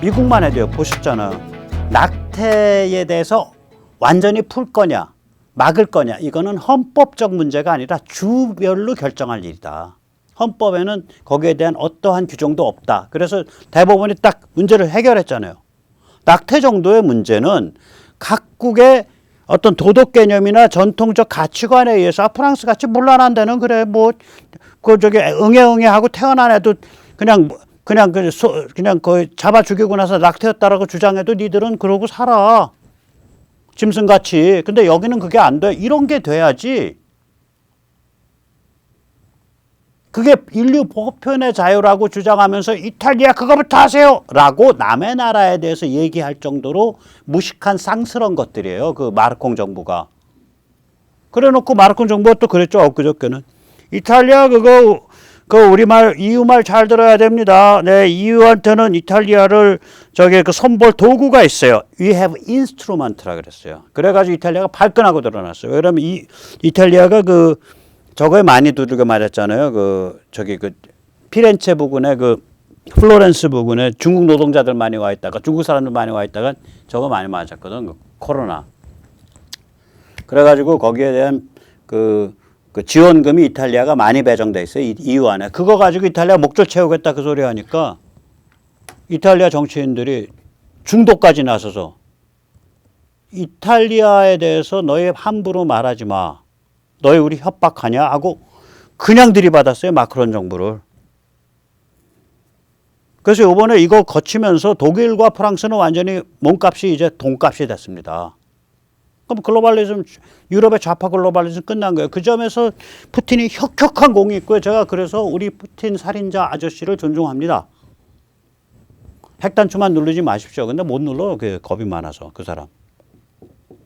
미국만 해도요. 보셨잖아요. 낙태에 대해서 완전히 풀 거냐 막을 거냐 이거는 헌법적 문제가 아니라 주별로 결정할 일이다. 헌법에는 거기에 대한 어떠한 규정도 없다. 그래서 대법원이 딱 문제를 해결했잖아요. 낙태 정도의 문제는 각국의 어떤 도덕 개념이나 전통적 가치관에 의해서 프랑스 같이 물러난 데는 그래 뭐 그 저기 응애 하고 태어난 애도 그냥 거의 잡아 죽이고 나서 낙태였다라고 주장해도 니들은 그러고 살아. 짐승같이. 근데 여기는 그게 안 돼. 이런 게 돼야지. 그게 인류 보편의 자유라고 주장하면서 이탈리아 그거부터 하세요 라고 남의 나라에 대해서 얘기할 정도로 무식한 쌍스러운 것들이에요. 그 마르콩 정부가. 그래 놓고 마르콩 정부가 또 그랬죠. 엊그저께는. 이탈리아 그거 우리말 EU말 잘 들어야 됩니다. 네, EU한테는 이탈리아를 저기 그 선볼 도구가 있어요. We have instrument라 그랬어요. 그래가지고 이탈리아가 발끈하고 드러났어요. 왜냐면 이탈리아가 저거에 많이 두들겨 맞았잖아요. 피렌체 부근에 플로렌스 부근에 중국 노동자들 많이 와 있다가 중국 사람들 많이 와 있다가 저거 많이 맞았거든. 코로나. 그래가지고 거기에 대한 그 지원금이 이탈리아가 많이 배정돼 있어요. EU 안에. 그거 가지고 이탈리아 목줄 채우겠다 그 소리 하니까 이탈리아 정치인들이 중도까지 나서서 이탈리아에 대해서 너희 함부로 말하지 마. 너희 우리 협박하냐 하고 그냥 들이받았어요. 마크론 정부를. 그래서 이번에 이거 거치면서 독일과 프랑스는 완전히 몸값이 이제 돈값이 됐습니다. 그럼 글로벌리즘, 유럽의 좌파 글로벌리즘 끝난 거예요. 그 점에서 푸틴이 혁혁한 공이 있고요. 제가 그래서 우리 푸틴 살인자 아저씨를 존중합니다. 핵단추만 누르지 마십시오. 근데 못 눌러. 겁이 많아서 그 사람.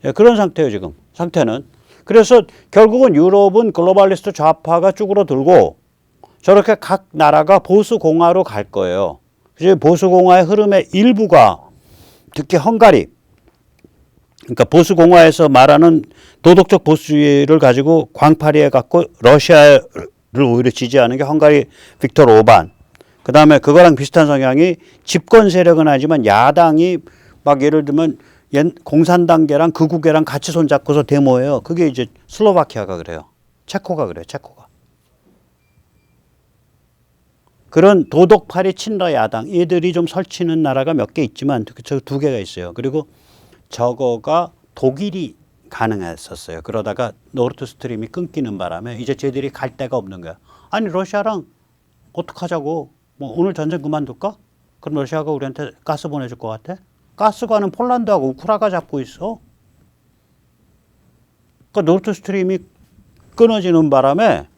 예, 그런 상태예요 지금. 상태는. 그래서 결국은 유럽은 글로벌리스트 좌파가 쭈그러들고 저렇게 각 나라가 보수공화로 갈 거예요. 그래서 보수공화의 흐름의 일부가 특히 헝가리, 그러니까 보수공화에서 말하는 도덕적 보수주의를 가지고 광파리에 갖고 러시아를 오히려 지지하는 게 헝가리 빅토르 오반. 그 다음에 그거랑 비슷한 성향이 집권 세력은 아니지만 야당이 막 예를 들면 공산당계랑 극우계랑 같이 손잡고서 데모해요. 그게 이제 슬로바키아가 그래요. 체코가 그래요. 체코가. 그런 도덕파리 친러 야당 얘들이 좀 설치는 나라가 몇 개 있지만 저 두 개가 있어요. 그리고 저거가 독일이 가능했었어요. 그러다가 노르트 스트림이 끊기는 바람에 이제 쟤들이 갈 데가 없는 거야. 아니 러시아랑 어떡하자고. 뭐 오늘 전쟁 그만둘까? 그럼 러시아가 우리한테 가스 보내줄 것 같아? 가스관은 폴란드하고 우크라가 잡고 있어. 그러니까 노르트 스트림이 끊어지는 바람에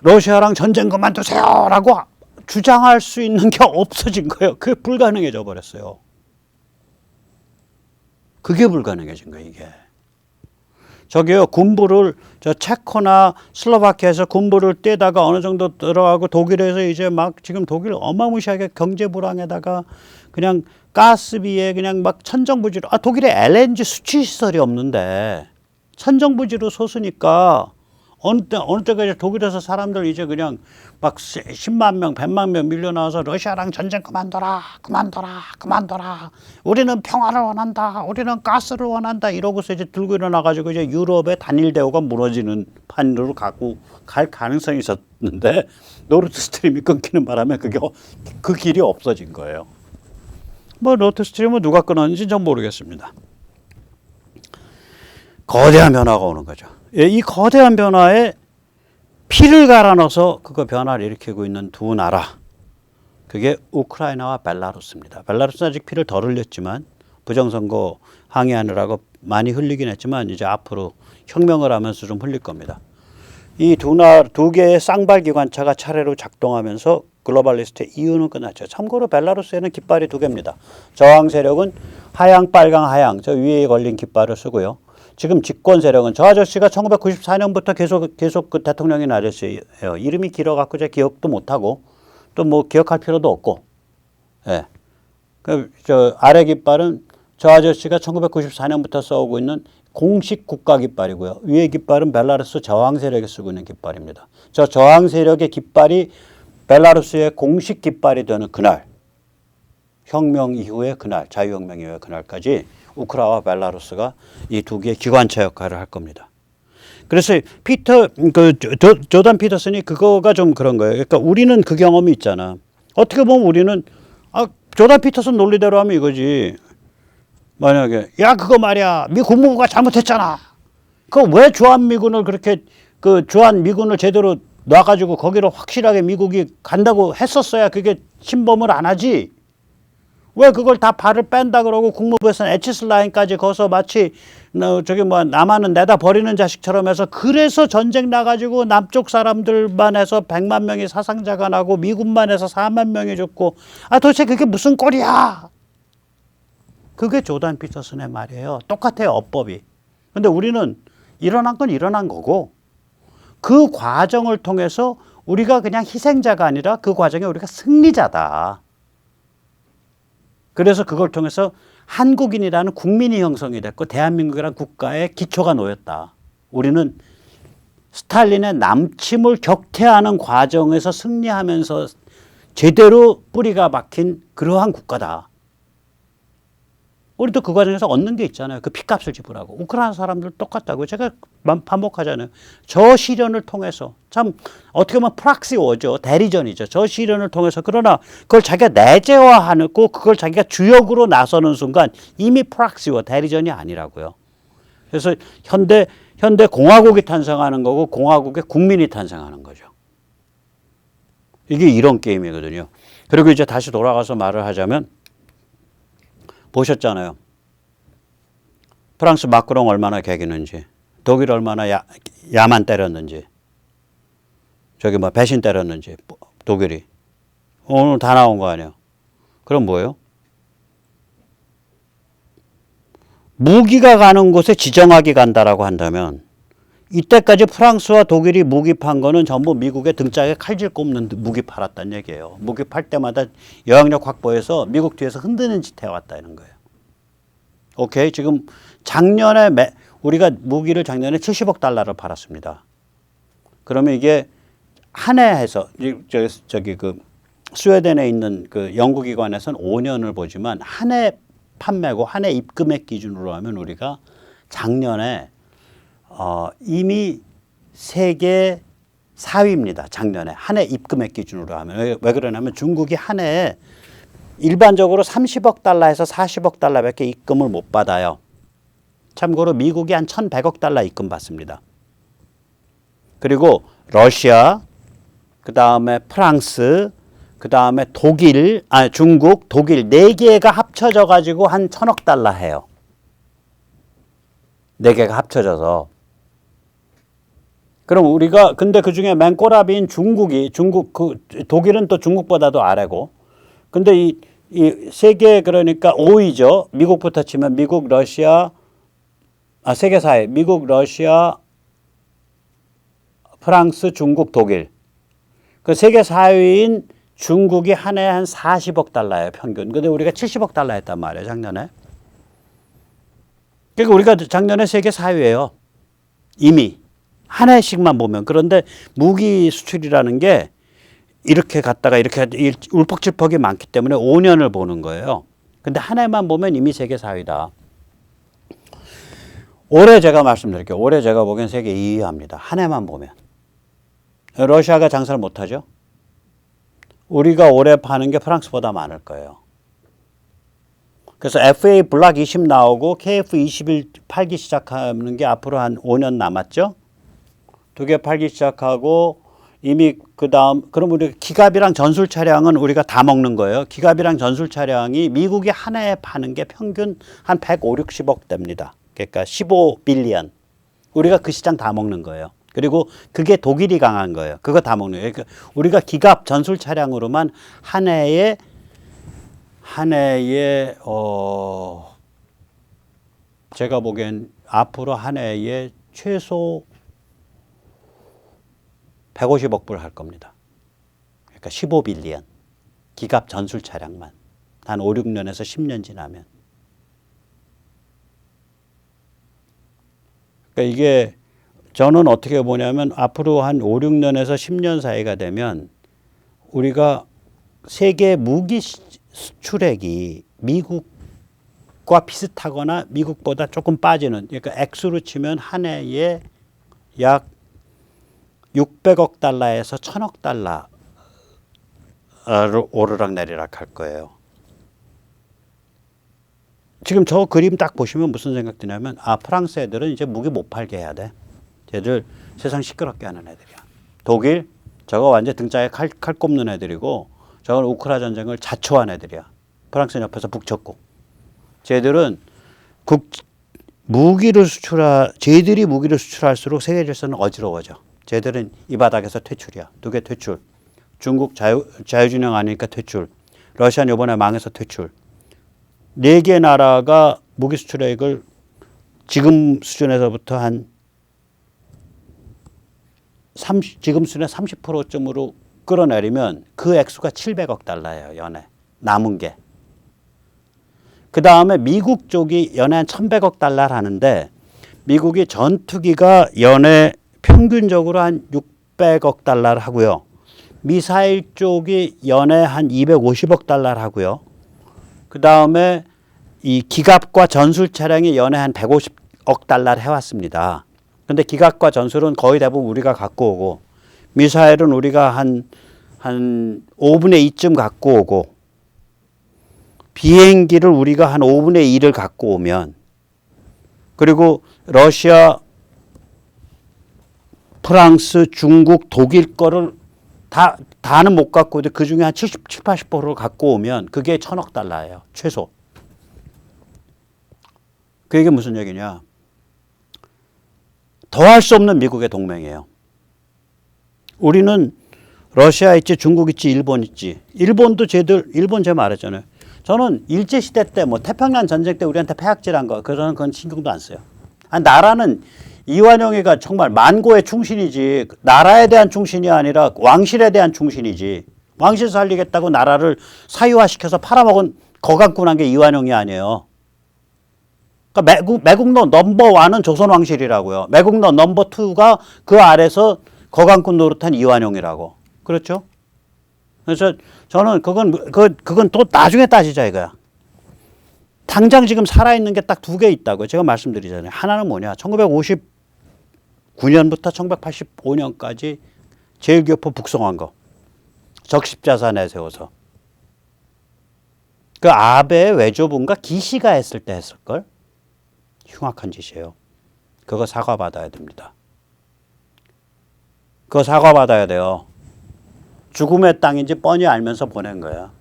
러시아랑 전쟁 그만두세요라고 주장할 수 있는 게 없어진 거예요. 그게 불가능해져 버렸어요. 그게 불가능해진 거예요, 이게. 저기요, 군부를, 체코나 슬로바키아에서 군부를 떼다가 어느 정도 들어가고 독일에서 이제 막 지금 독일 어마무시하게 경제 불황에다가 그냥 가스비에 그냥 막 천정부지로, 독일에 LNG 수치시설이 없는데 천정부지로 솟으니까 어느 때까지 독일에서 사람들 이제 그냥 막 10만 명, 100만 명 밀려나와서 러시아랑 전쟁 그만둬라. 우리는 평화를 원한다. 우리는 가스를 원한다. 이러고서 이제 들고 일어나가지고 이제 유럽의 단일 대우가 무너지는 판으로 갖고 갈 가능성이 있었는데 노르트 스트림이 끊기는 바람에 그 길이 없어진 거예요. 뭐 노르트 스트림은 누가 끊었는지 전 모르겠습니다. 거대한 변화가 오는 거죠. 이 거대한 변화에 피를 갈아 넣어서 그거 변화를 일으키고 있는 두 나라. 그게 우크라이나와 벨라루스입니다. 벨라루스는 아직 피를 덜 흘렸지만 부정선거 항의하느라고 많이 흘리긴 했지만 이제 앞으로 혁명을 하면서 좀 흘릴 겁니다. 이 두 개의 쌍발 기관차가 차례로 작동하면서 글로벌리스트의 이유는 끝났죠. 참고로 벨라루스에는 깃발이 두 개입니다. 저항 세력은 하양, 빨강, 하양 저 위에 걸린 깃발을 쓰고요. 지금 집권 세력은 저 아저씨가 1994년부터 계속 그 대통령인 아저씨예요. 이름이 길어갖고 제가 기억도 못하고 또 뭐 기억할 필요도 없고. 예. 저 아래 깃발은 저 아저씨가 1994년부터 써오고 있는 공식 국가 깃발이고요. 위에 깃발은 벨라루스 저항 세력이 쓰고 있는 깃발입니다. 저 저항 세력의 깃발이 벨라루스의 공식 깃발이 되는 그날 혁명 이후의 그날, 자유혁명 이후의 그날까지 우크라이나와 벨라루스가 이 두 개의 기관차 역할을 할 겁니다. 그래서 조던 피터슨이 그거가 좀 그런 거예요. 그러니까 우리는 그 경험이 있잖아. 어떻게 보면 우리는 조던 피터슨 논리대로 하면 이거지. 만약에 야 그거 말이야 미 국무부가 잘못했잖아. 그거 왜 주한미군을 그렇게 주한미군을 제대로 놔가지고 거기로 확실하게 미국이 간다고 했었어야 그게 침범을 안 하지. 왜 그걸 다 발을 뺀다 그러고 국무부에서는 에치스 라인까지 거서 마치 남한은 내다 버리는 자식처럼 해서 그래서 전쟁 나가지고 남쪽 사람들만 해서 100만 명이 사상자가 나고 미군만 해서 4만 명이 죽고 도대체 그게 무슨 꼴이야. 그게 조던 피터슨의 말이에요. 똑같아요 어법이. 근데 우리는 일어난 건 일어난 거고 그 과정을 통해서 우리가 그냥 희생자가 아니라 그 과정에 우리가 승리자다. 그래서 그걸 통해서 한국인이라는 국민이 형성이 됐고 대한민국이라는 국가의 기초가 놓였다. 우리는 스탈린의 남침을 격퇴하는 과정에서 승리하면서 제대로 뿌리가 박힌 그러한 국가다. 우리도 그 과정에서 얻는 게 있잖아요. 그 피값을 지불하고. 우크라이나 사람들 똑같다고요. 제가 반복하잖아요. 저 시련을 통해서 참 어떻게 보면 프락시워죠. 대리전이죠. 저 시련을 통해서 그러나 그걸 자기가 내재화하고 그걸 자기가 주역으로 나서는 순간 이미 프락시워 대리전이 아니라고요. 그래서 현대 공화국이 탄생하는 거고 공화국의 국민이 탄생하는 거죠. 이게 이런 게임이거든요. 그리고 이제 다시 돌아가서 말을 하자면 보셨잖아요. 프랑스 마크롱 얼마나 개기는지, 독일 얼마나 야만 때렸는지, 배신 때렸는지, 독일이. 오늘 다 나온 거 아니에요. 그럼 뭐예요? 무기가 가는 곳에 지정학이 간다라고 한다면 이때까지 프랑스와 독일이 무기 판 거는 전부 미국의 등짝에 칼질 꼽는 무기 팔았다는 얘기예요. 무기 팔 때마다 영향력 확보해서 미국 뒤에서 흔드는 짓 해왔다는 거예요. 오케이. 지금 작년에 우리가 무기를 작년에 70억 달러를 팔았습니다. 그러면 이게 한 해에서 스웨덴에 있는 그 연구기관에서는 5년을 보지만 한 해 판매고 한 해 입금액 기준으로 하면 우리가 작년에 이미 세계 4위입니다. 작년에 한 해 입금액 기준으로 하면. 왜 그러냐면 중국이 한 해에 일반적으로 30억 달러에서 40억 달러밖에 입금을 못 받아요. 참고로 미국이 한 1,100억 달러 입금 받습니다. 그리고 러시아, 그 다음에 프랑스, 그 다음에 중국, 독일 4개가 합쳐져 가지고 한 1,000억 달러 해요. 4개가 합쳐져서. 그럼 우리가 근데 그중에 맨꼬라비인 독일은 또 중국보다도 아래고. 근데 이 세계 그러니까 5위죠. 미국부터 치면 미국, 러시아, 세계 4위. 미국, 러시아, 프랑스, 중국, 독일. 그 세계 4위인 중국이 한 해에 한 40억 달러예요, 평균. 근데 우리가 70억 달러 했단 말이에요, 작년에. 그러니까 우리가 작년에 세계 4위예요. 이미. 한 해씩만 보면. 그런데 무기 수출이라는 게 이렇게 갔다가 이렇게 울퍽질퍽이 많기 때문에 5년을 보는 거예요. 근데 한 해만 보면 이미 세계 4위다. 올해 제가 말씀드릴게요. 올해 제가 보기엔 세계 2위 합니다. 한 해만 보면. 러시아가 장사를 못하죠. 우리가 올해 파는 게 프랑스보다 많을 거예요. 그래서 FA 블락 20 나오고 KF 21 팔기 시작하는 게 앞으로 한 5년 남았죠. 2개 팔기 시작하고 이미 그럼 우리 기갑이랑 전술 차량은 우리가 다 먹는 거예요. 기갑이랑 전술 차량이 미국이 한 해에 파는 게 평균 한 150, 60억 됩니다. 그러니까 15빌리언. 우리가 그 시장 다 먹는 거예요. 그리고 그게 독일이 강한 거예요. 그거 다 먹는 거예요. 그러니까 우리가 기갑 전술 차량으로만 한 해에 제가 보기엔 앞으로 한 해에 최소 150억 불 할 겁니다. 그러니까 15빌리언. 기갑 전술 차량만. 한 5, 6년에서 10년 지나면. 그러니까 이게 저는 어떻게 보냐면 앞으로 한 5, 6년에서 10년 사이가 되면 우리가 세계 무기 수출액이 미국과 비슷하거나 미국보다 조금 빠지는, 그러니까 액수로 치면 한 해에 약 600억 달러에서 1000억 달러로 오르락내리락 할 거예요. 지금 저 그림 딱 보시면 무슨 생각 드냐면, 프랑스 애들은 이제 무기 못 팔게 해야 돼. 쟤들 세상 시끄럽게 하는 애들이야. 독일 저거 완전 등짝에 칼 꼽는 애들이고, 저건 우크라 전쟁을 자초한 애들이야. 프랑스 옆에서 북쳤고. 쟤들은 쟤들이 무기를 수출할수록 세계 질서는 어지러워져. 쟤들은 이 바닥에서 퇴출이야. 두 개 퇴출. 중국 자유진영 아니니까 퇴출. 러시아는 이번에 망해서 퇴출. 네 개 나라가 무기 수출액을 지금 수준에서부터 지금 수준의 30%쯤으로 끌어내리면 그 액수가 700억 달러예요. 연에. 남은 게. 그 다음에 미국 쪽이 연에 한 1100억 달러를 하는데, 미국이 전투기가 연에 평균적으로 한 600억 달러를 하고요. 미사일 쪽이 연에 한 250억 달러를 하고요. 그 다음에 이 기갑과 전술 차량이 연에 한 150억 달러를 해왔습니다. 근데 기갑과 전술은 거의 대부분 우리가 갖고 오고, 미사일은 우리가 한 5분의 2쯤 갖고 오고, 비행기를 우리가 한 5분의 1을 갖고 오면, 그리고 러시아, 프랑스, 중국, 독일 거를 다는 못 갖고 오는데 그 중에 한 70, 80%를 갖고 오면 그게 1000억 달러예요. 최소. 그 얘기는 무슨 얘기냐. 더할 수 없는 미국의 동맹이에요. 우리는 러시아 있지, 중국 있지, 일본 있지. 일본도 일본 제가 말했잖아요. 저는 일제시대 때 태평양 전쟁 때 우리한테 패악질한 거, 그건 신경도 안 써요. 나라는 이완용이가 정말 만고의 충신이지, 나라에 대한 충신이 아니라 왕실에 대한 충신이지. 왕실 살리겠다고 나라를 사유화시켜서 팔아먹은 거강꾼한 게 이완용이 아니에요. 그러니까 매국노 넘버1은 조선 왕실이라고요. 매국노 넘버2가 그 아래서 거강꾼 노릇한 이완용이라고. 그렇죠? 그래서 저는 그건 또 나중에 따지자 이거야. 당장 지금 살아있는 게 딱 두 개 있다고요. 제가 말씀드리잖아요. 하나는 뭐냐. 1959년부터 1985년까지 제일교포 북송한 거. 적십자사 내세워서. 그 아베의 외조부인가 기시가 했을 때 했을걸? 흉악한 짓이에요. 그거 사과받아야 됩니다. 그거 사과받아야 돼요. 죽음의 땅인지 뻔히 알면서 보낸 거야.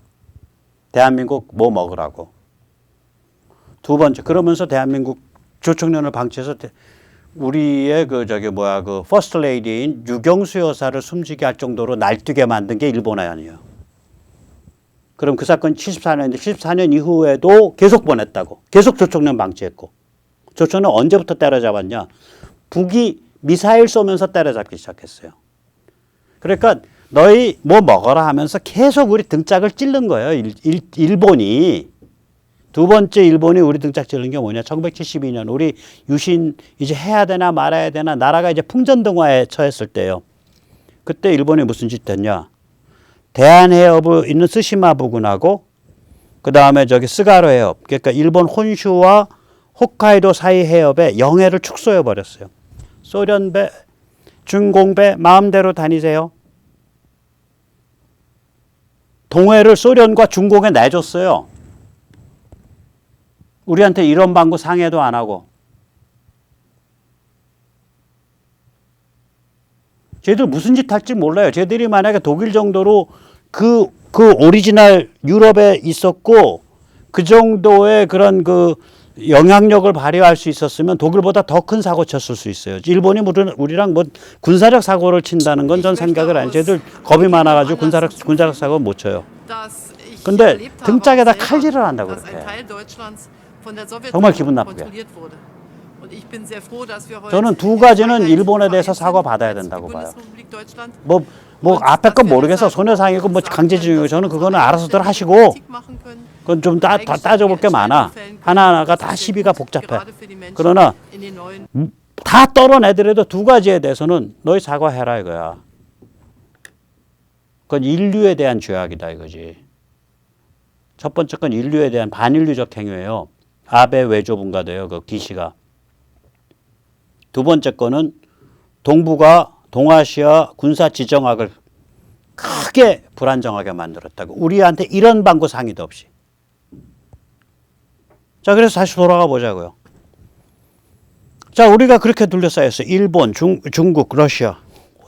대한민국 뭐 먹으라고. 두 번째, 그러면서 대한민국 조청년을 방치해서 우리의 퍼스트 레이디인 유경수 여사를 숨지게 할 정도로 날뛰게 만든 게 일본 아니에요. 그럼 그 사건 74년인데 74년 이후에도 계속 보냈다고. 계속 조청년 방치했고. 조청년 언제부터 때려잡았냐. 북이 미사일 쏘면서 때려잡기 시작했어요. 그러니까 너희 뭐 먹어라 하면서 계속 우리 등짝을 찌른 거예요. 일본이. 두 번째 일본이 우리 등짝 찌른 게 뭐냐. 1972년 우리 유신 이제 해야 되나 말아야 되나 나라가 이제 풍전등화에 처했을 때요. 그때 일본이 무슨 짓 했냐. 대한해협에 있는 스시마 부근하고 그 다음에 스가로 해협. 그러니까 일본 혼슈와 홋카이도 사이 해협에 영해를 축소해 버렸어요. 소련배, 중공배 마음대로 다니세요. 동해를 소련과 중공에 내줬어요. 우리한테 이런 방구 상해도 안 하고. 쟤들 무슨 짓 할지 몰라요. 쟤들이 만약에 독일 정도로 그 오리지널 유럽에 있었고 그 정도의 그런 영향력을 발휘할 수 있었으면 독일보다 더 큰 사고 쳤을 수 있어요. 일본이 우리랑 군사적 사고를 친다는 건 전 생각을 안 해요. 쟤들 겁이 많아가지고 군사적 사고를 못 쳐요. 근데 등짝에다 칼질을 한다고 그렇게. 정말 기분 나쁘게. 저는 두 가지는 일본에 대해서 사과받아야 된다고 봐요. 앞에 건 모르겠어. 소녀상이고 강제징용이고 저는 그거는 알아서들 하시고 그건 좀 따져볼 게 많아. 하나하나가 다 시비가 복잡해. 그러나 다 떨어내더라도 두 가지에 대해서는 너희 사과해라 이거야. 그건 인류에 대한 죄악이다 이거지. 첫 번째 건 인류에 대한 반인류적 행위예요. 아베 외교부인가돼요. 그 기시가. 두 번째 거는 동북아, 동아시아 군사 지정학을 크게 불안정하게 만들었다고. 우리한테 이런 방구 상의도 없이. 자, 그래서 다시 돌아가 보자고요. 자, 우리가 그렇게 둘러싸였어. 일본, 중국, 러시아.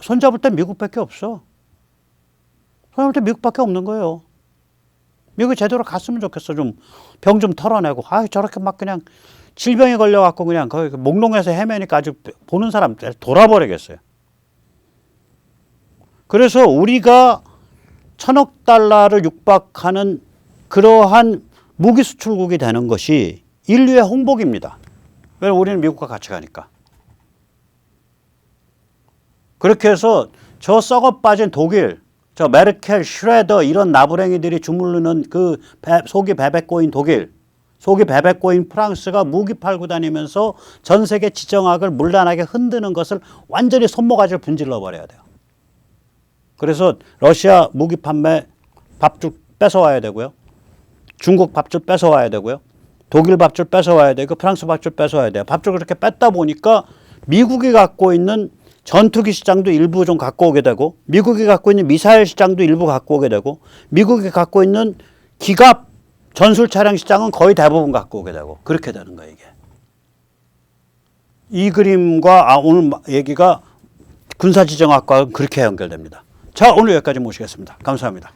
손잡을 때 미국밖에 없어. 손잡을 때 미국밖에 없는 거예요. 미국이 제대로 갔으면 좋겠어. 좀 병 좀 털어내고. 아, 저렇게 막 그냥 질병에 걸려갖고 그냥 거기 몽롱해서 헤매니까 아주 보는 사람 돌아버리겠어요. 그래서 우리가 1,000억 달러를 육박하는 그러한 무기 수출국이 되는 것이 인류의 홍복입니다. 왜냐면 우리는 미국과 같이 가니까. 그렇게 해서 저 썩어 빠진 독일, 저 메르켈, 슈레더 이런 나부랭이들이 주물르는 그 속이 베베 꼬인 독일, 속이 베베 꼬인 프랑스가 무기 팔고 다니면서 전 세계 지정학을 문란하게 흔드는 것을 완전히 손모가지를 분질러 버려야 돼요. 그래서 러시아 무기 판매 밥줄 뺏어와야 되고요. 중국 밥줄 뺏어와야 되고요. 독일 밥줄 뺏어와야 되고 프랑스 밥줄 뺏어와야 돼요. 밥줄 그렇게 뺐다 보니까 미국이 갖고 있는 전투기 시장도 일부 좀 갖고 오게 되고 미국이 갖고 있는 미사일 시장도 일부 갖고 오게 되고 미국이 갖고 있는 기갑 전술 차량 시장은 거의 대부분 갖고 오게 되고 그렇게 되는 거예요. 이게. 이 그림과 오늘 얘기가 군사지정학과 그렇게 연결됩니다. 자, 오늘 여기까지 모시겠습니다. 감사합니다.